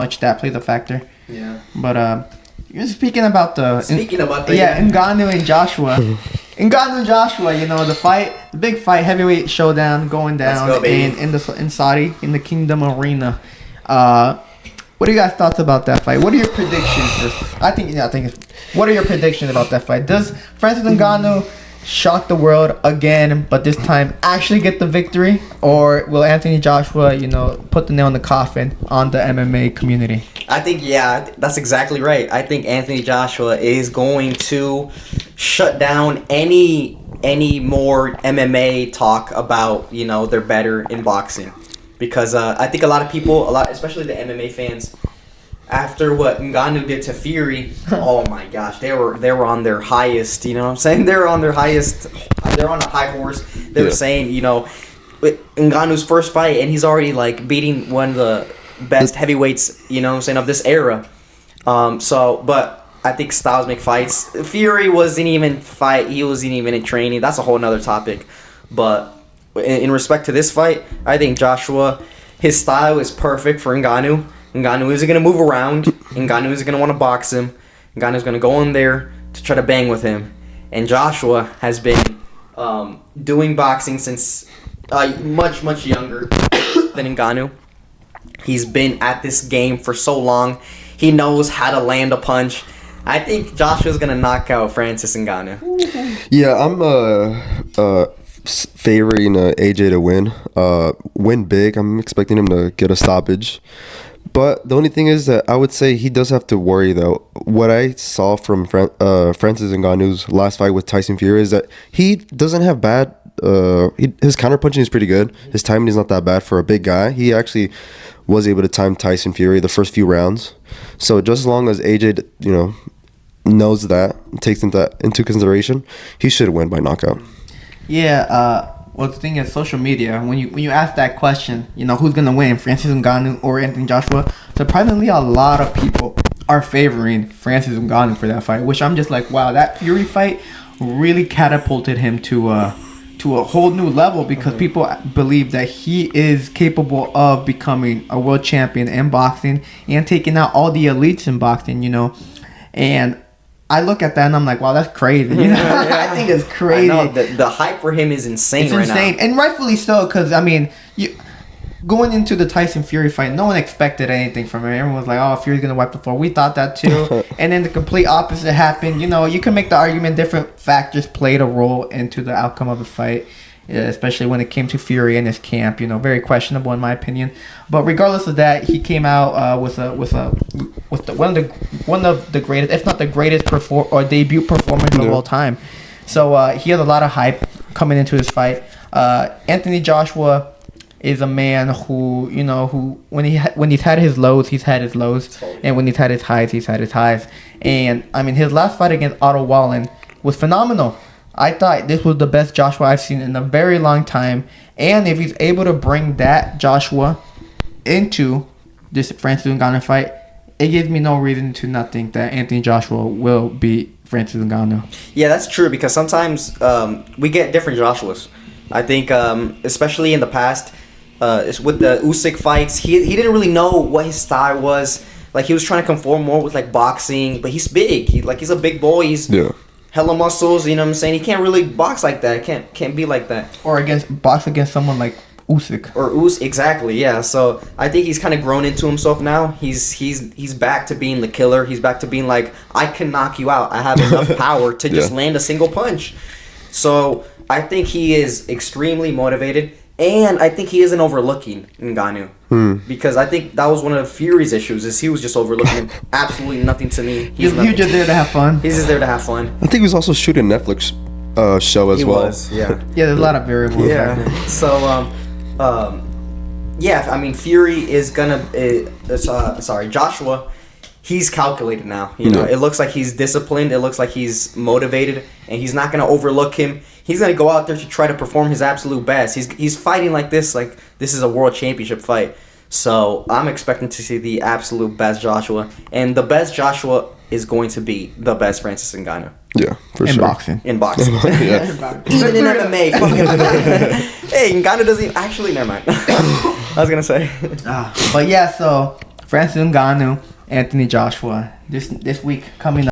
much that plays a factor. Yeah. But you're speaking about Ngannou and Joshua. Ngannou and Joshua, the big fight, heavyweight showdown going down in Saudi in the Kingdom Arena. What are you guys' thoughts about that fight? What are your predictions? What are your predictions about that fight? Does Francis Ngannou shock the world again, but this time actually get the victory, or will Anthony Joshua, put the nail in the coffin on the MMA community? I think that's exactly right. I think Anthony Joshua is going to shut down any more MMA talk about they're better in boxing. Because I think a lot of people, especially the MMA fans, after what Ngannou did to Fury, oh my gosh, they were on their highest. You know what I'm saying? They're on their highest. They're on a high horse. They were saying, with Ngannou's first fight, and he's already beating one of the best heavyweights. You know what I'm saying, of this era. But I think styles make fights. Fury wasn't even fight. He wasn't even in training. That's a whole nother topic. But in respect to this fight, I think Joshua, his style is perfect for Ngannou. Ngannou isn't going to move around. Ngannou isn't going to want to box him. Ngannou's going to go in there to try to bang with him. And Joshua has been doing boxing since much, much younger than Ngannou. He's been at this game for so long. He knows how to land a punch. I think Joshua's going to knock out Francis Ngannou. Yeah, I'm favoring AJ to win big. I'm expecting him to get a stoppage, but the only thing is that I would say he does have to worry though. What I saw from Francis Ngannou's last fight with Tyson Fury is that he doesn't have bad his counterpunching is pretty good. His timing is not that bad for a big guy. He actually was able to time Tyson Fury the first few rounds. So just as long as AJ knows that, takes into consideration, he should win by knockout. Yeah, well, the thing is, social media, when you ask that question, who's going to win, Francis Ngannou or Anthony Joshua, surprisingly, a lot of people are favoring Francis Ngannou for that fight, which I'm just like, wow, that Fury fight really catapulted him to a whole new level, because people believe that he is capable of becoming a world champion in boxing and taking out all the elites in boxing, and I look at that and I'm like, wow, that's crazy. I think it's crazy. I know, the hype for him is insane now. And rightfully so, because, going into the Tyson Fury fight, no one expected anything from him. Everyone was like, oh, Fury's going to wipe the floor. We thought that too. And then the complete opposite happened. You can make the argument different factors played a role into the outcome of the fight, especially when it came to Fury and his camp. Very questionable in my opinion. But regardless of that, he came out with one of the greatest, if not the greatest debut performance of all time. So he has a lot of hype coming into his fight. Anthony Joshua is a man who when he's had his lows, he's had his lows, and when he's had his highs, he's had his highs. And his last fight against Otto Wallen was phenomenal. I thought this was the best Joshua I've seen in a very long time. And if he's able to bring that Joshua into this Francis Ngannou fight, it gives me no reason to not think that Anthony Joshua will beat Francis Ngannou. Yeah, that's true, because sometimes we get different Joshuas. I think, especially in the past, with the Usyk fights, he didn't really know what his style was. He was trying to conform more with boxing, but he's big. He's a big boy. He's hella muscles. You know what I'm saying? He can't really box like that. Can't be like that. Or box against someone like Usyk. Exactly, yeah. So I think he's kind of grown into himself now. He's back to being the killer. He's back to being like, I can knock you out. I have enough power to just land a single punch. So I think he is extremely motivated, and I think he isn't overlooking Ngannou. Because I think that was one of Fury's issues, is he was just overlooking absolutely nothing to me. He's just there to have fun. He's just there to have fun. I think he was also shooting a Netflix show as well. He was, yeah. Yeah, there's a lot of variables. Yeah. So, Fury is gonna. Joshua, he's calculated now. It looks like he's disciplined. It looks like he's motivated, and he's not gonna overlook him. He's gonna go out there to try to perform his absolute best. He's fighting like this is a world championship fight. So I'm expecting to see the absolute best Joshua, and the best Joshua is going to be the best Francis Ngannou. Yeah, for sure. In boxing. Yeah. Even in MMA. Hey, Ngannou doesn't even... Actually, never mind. I was going to say. But yeah, so Francis Ngannou, Anthony Joshua. This week coming